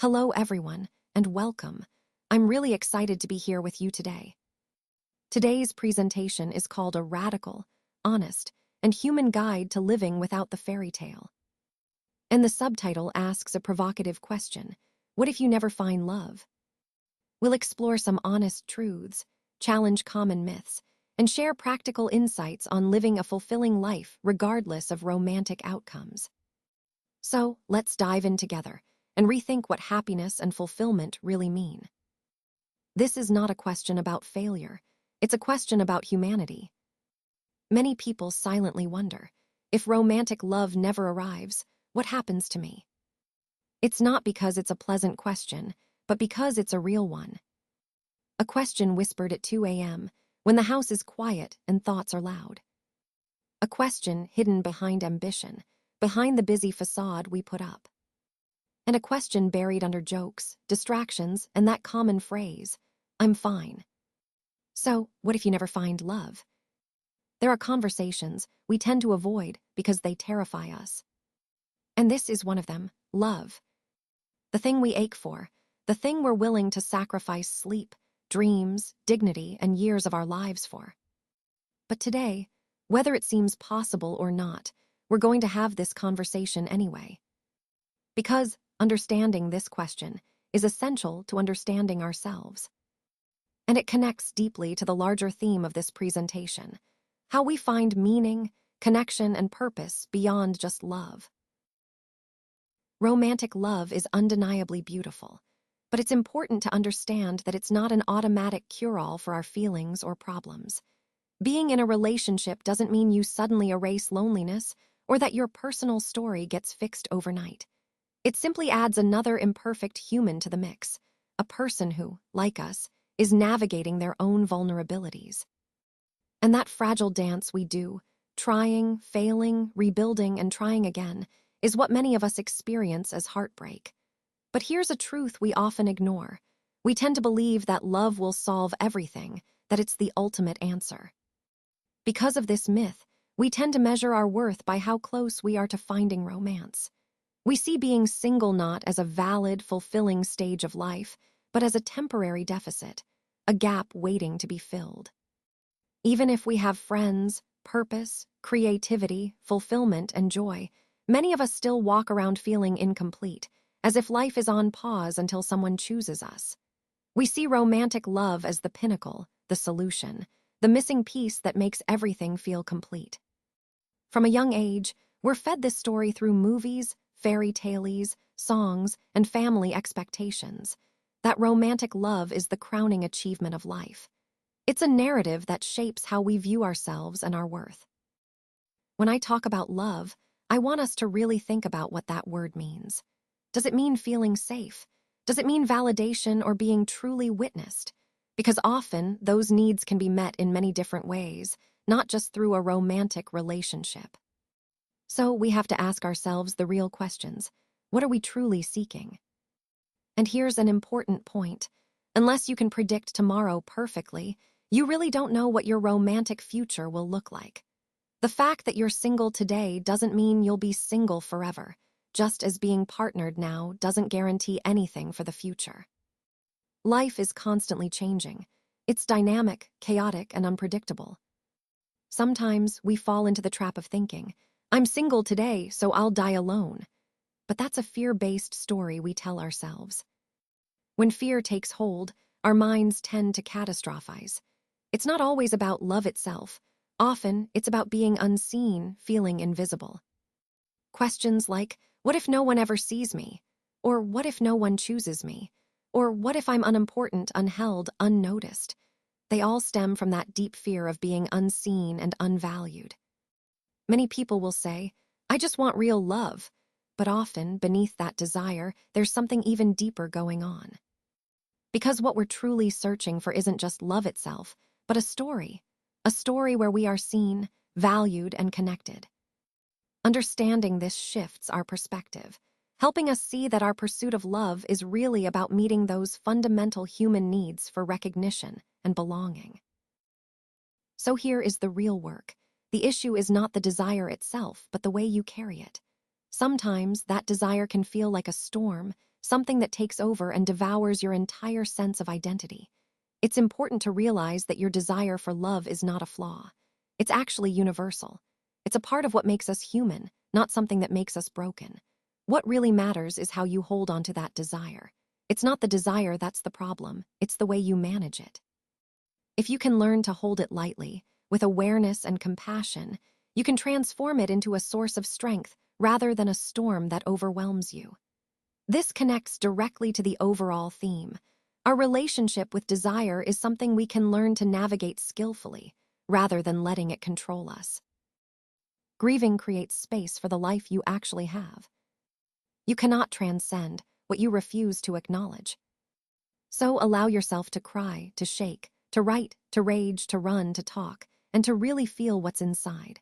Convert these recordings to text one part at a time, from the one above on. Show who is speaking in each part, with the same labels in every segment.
Speaker 1: Hello, everyone, and welcome. I'm really excited to be here with you today. Today's presentation is called A Radical, Honest, and Human Guide to Living Without the Fairy Tale. And the subtitle asks a provocative question: what if you never find love? We'll explore some honest truths, challenge common myths, and share practical insights on living a fulfilling life regardless of romantic outcomes. So, let's dive in together and rethink what happiness and fulfillment really mean. This is not a question about failure. It's a question about humanity. Many people silently wonder, if romantic love never arrives, what happens to me? It's not because it's a pleasant question, but because it's a real one. A question whispered at 2 a.m., when the house is quiet and thoughts are loud. A question hidden behind ambition, behind the busy facade we put up. And a question buried under jokes, distractions, and that common phrase, "I'm fine." So, what if you never find love? There are conversations we tend to avoid because they terrify us. And this is one of them: love. The thing we ache for, the thing we're willing to sacrifice sleep, dreams, dignity, and years of our lives for. But today, whether it seems possible or not, we're going to have this conversation anyway. Because understanding this question is essential to understanding ourselves. And it connects deeply to the larger theme of this presentation: how we find meaning, connection, and purpose beyond just love. Romantic love is undeniably beautiful, but it's important to understand that it's not an automatic cure-all for our feelings or problems. Being in a relationship doesn't mean you suddenly erase loneliness or that your personal story gets fixed overnight. It simply adds another imperfect human to the mix, a person who, like us, is navigating their own vulnerabilities. And that fragile dance we do, trying, failing, rebuilding, and trying again, is what many of us experience as heartbreak. But here's a truth we often ignore. We tend to believe that love will solve everything, that it's the ultimate answer. Because of this myth, we tend to measure our worth by how close we are to finding romance. We see being single not as a valid, fulfilling stage of life, but as a temporary deficit, a gap waiting to be filled. Even if we have friends, purpose, creativity, fulfillment, and joy, many of us still walk around feeling incomplete, as if life is on pause until someone chooses us. We see romantic love as the pinnacle, the solution, the missing piece that makes everything feel complete. From a young age, we're fed this story through movies, fairy tales, songs, and family expectations, that romantic love is the crowning achievement of life. It's a narrative that shapes how we view ourselves and our worth. When I talk about love, I want us to really think about what that word means. Does it mean feeling safe? Does it mean validation or being truly witnessed? Because often, those needs can be met in many different ways, not just through a romantic relationship. So we have to ask ourselves the real questions. What are we truly seeking? And here's an important point. Unless you can predict tomorrow perfectly, you really don't know what your romantic future will look like. The fact that you're single today doesn't mean you'll be single forever, just as being partnered now doesn't guarantee anything for the future. Life is constantly changing. It's dynamic, chaotic, and unpredictable. Sometimes we fall into the trap of thinking, "I'm single today, so I'll die alone." But that's a fear-based story we tell ourselves. When fear takes hold, our minds tend to catastrophize. It's not always about love itself. Often, it's about being unseen, feeling invisible. Questions like, what if no one ever sees me? Or what if no one chooses me? Or what if I'm unimportant, unheld, unnoticed? They all stem from that deep fear of being unseen and unvalued. Many people will say, "I just want real love." But often, beneath that desire, there's something even deeper going on. Because what we're truly searching for isn't just love itself, but a story where we are seen, valued, and connected. Understanding this shifts our perspective, helping us see that our pursuit of love is really about meeting those fundamental human needs for recognition and belonging. So here is the real work. The issue is not the desire itself, but the way you carry it. Sometimes that desire can feel like a storm, something that takes over and devours your entire sense of identity. It's important to realize that your desire for love is not a flaw. It's actually universal. It's a part of what makes us human, not something that makes us broken. What really matters is how you hold on to that desire. It's not the desire that's the problem, it's the way you manage it. If you can learn to hold it lightly, with awareness and compassion, you can transform it into a source of strength rather than a storm that overwhelms you. This connects directly to the overall theme. Our relationship with desire is something we can learn to navigate skillfully, rather than letting it control us. Grieving creates space for the life you actually have. You cannot transcend what you refuse to acknowledge. So allow yourself to cry, to shake, to write, to rage, to run, to talk, and to really feel what's inside.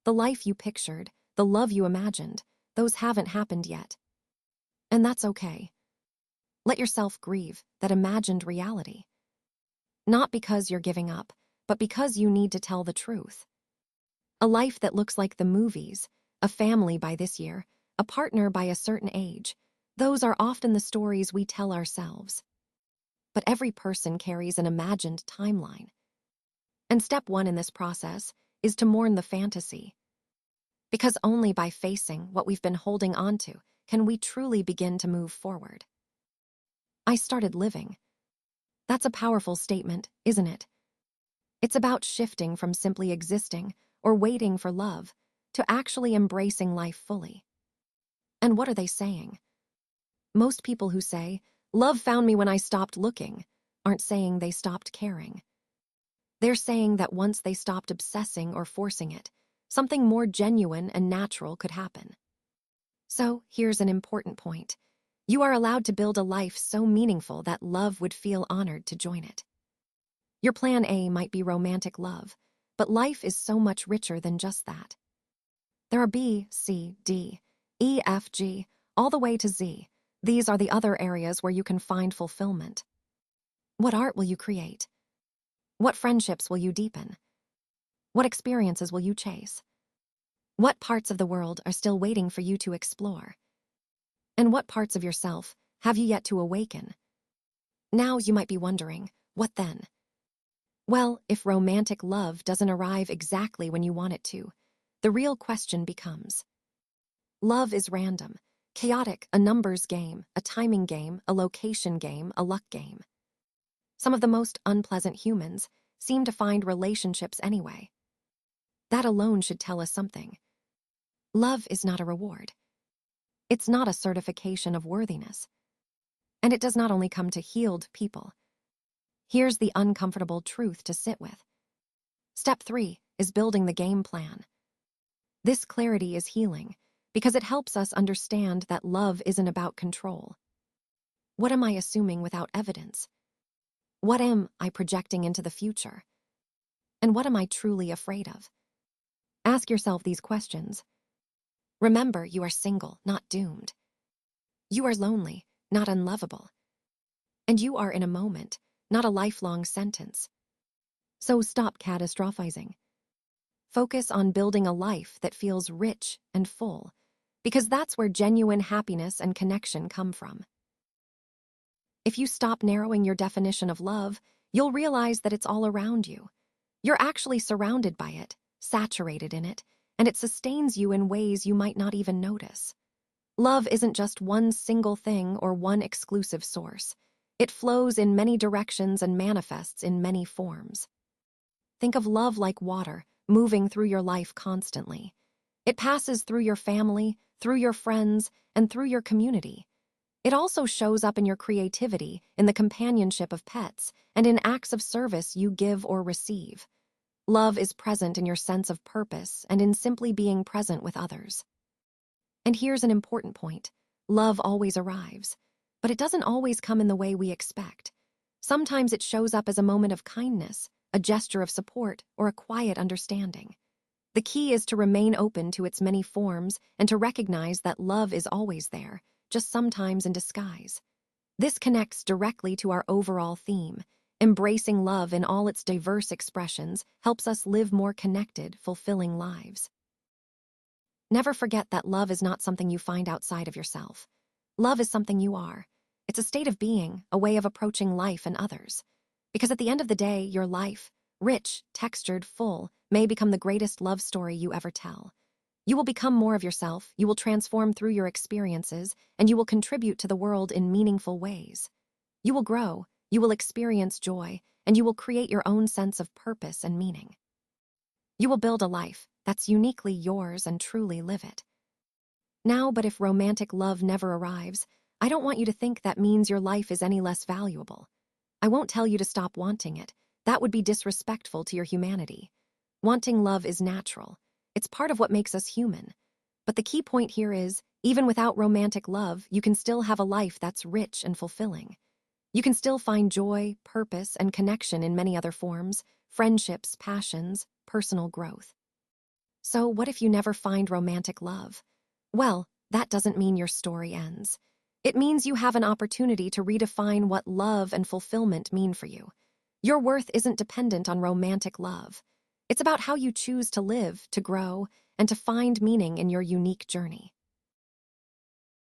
Speaker 1: The life you pictured, the love you imagined, those haven't happened yet. And that's okay. Let yourself grieve that imagined reality. Not because you're giving up, but because you need to tell the truth. A life that looks like the movies, a family by this year, a partner by a certain age, those are often the stories we tell ourselves. But every person carries an imagined timeline. And step one in this process is to mourn the fantasy. Because only by facing what we've been holding on to can we truly begin to move forward. I started living. That's a powerful statement, isn't it? It's about shifting from simply existing or waiting for love to actually embracing life fully. And what are they saying? Most people who say, "Love found me when I stopped looking," aren't saying they stopped caring. They're saying that once they stopped obsessing or forcing it, something more genuine and natural could happen. So, here's an important point. You are allowed to build a life so meaningful that love would feel honored to join it. Your plan A might be romantic love, but life is so much richer than just that. There are B, C, D, E, F, G, all the way to Z. These are the other areas where you can find fulfillment. What art will you create? What friendships will you deepen? What experiences will you chase? What parts of the world are still waiting for you to explore? And what parts of yourself have you yet to awaken? Now you might be wondering, what then? Well, if romantic love doesn't arrive exactly when you want it to, the real question becomes: love is random, chaotic, a numbers game, a timing game, a location game, a luck game. Some of the most unpleasant humans seem to find relationships anyway. That alone should tell us something. Love is not a reward. It's not a certification of worthiness. And it does not only come to healed people. Here's the uncomfortable truth to sit with. Step 3 is building the game plan. This clarity is healing because it helps us understand that love isn't about control. What am I assuming without evidence? What am I projecting into the future? And what am I truly afraid of? Ask yourself these questions. Remember, you are single, not doomed. You are lonely, not unlovable. And you are in a moment, not a lifelong sentence. So stop catastrophizing. Focus on building a life that feels rich and full, because that's where genuine happiness and connection come from. If you stop narrowing your definition of love, you'll realize that it's all around you. You're actually surrounded by it, saturated in it, and it sustains you in ways you might not even notice. Love isn't just one single thing or one exclusive source. It flows in many directions and manifests in many forms. Think of love like water, moving through your life constantly. It passes through your family, through your friends, and through your community. It also shows up in your creativity, in the companionship of pets, and in acts of service you give or receive. Love is present in your sense of purpose and in simply being present with others. And here's an important point. Love always arrives, but it doesn't always come in the way we expect. Sometimes it shows up as a moment of kindness, a gesture of support, or a quiet understanding. The key is to remain open to its many forms and to recognize that love is always there, just sometimes in disguise. This connects directly to our overall theme. Embracing love in all its diverse expressions helps us live more connected, fulfilling lives. Never forget that love is not something you find outside of yourself. Love is something you are. It's a state of being, a way of approaching life and others. Because at the end of the day, your life, rich, textured, full, may become the greatest love story you ever tell. You will become more of yourself, you will transform through your experiences, and you will contribute to the world in meaningful ways. You will grow, you will experience joy, and you will create your own sense of purpose and meaning. You will build a life that's uniquely yours and truly live it. Now, but if romantic love never arrives, I don't want you to think that means your life is any less valuable. I won't tell you to stop wanting it. That would be disrespectful to your humanity. Wanting love is natural. It's part of what makes us human. But the key point here is, even without romantic love, you can still have a life that's rich and fulfilling. You can still find joy, purpose, and connection in many other forms: friendships, passions, personal growth. So what if you never find romantic love? Well, that doesn't mean your story ends. It means you have an opportunity to redefine what love and fulfillment mean for you. Your worth isn't dependent on romantic love. It's about how you choose to live, to grow, and to find meaning in your unique journey.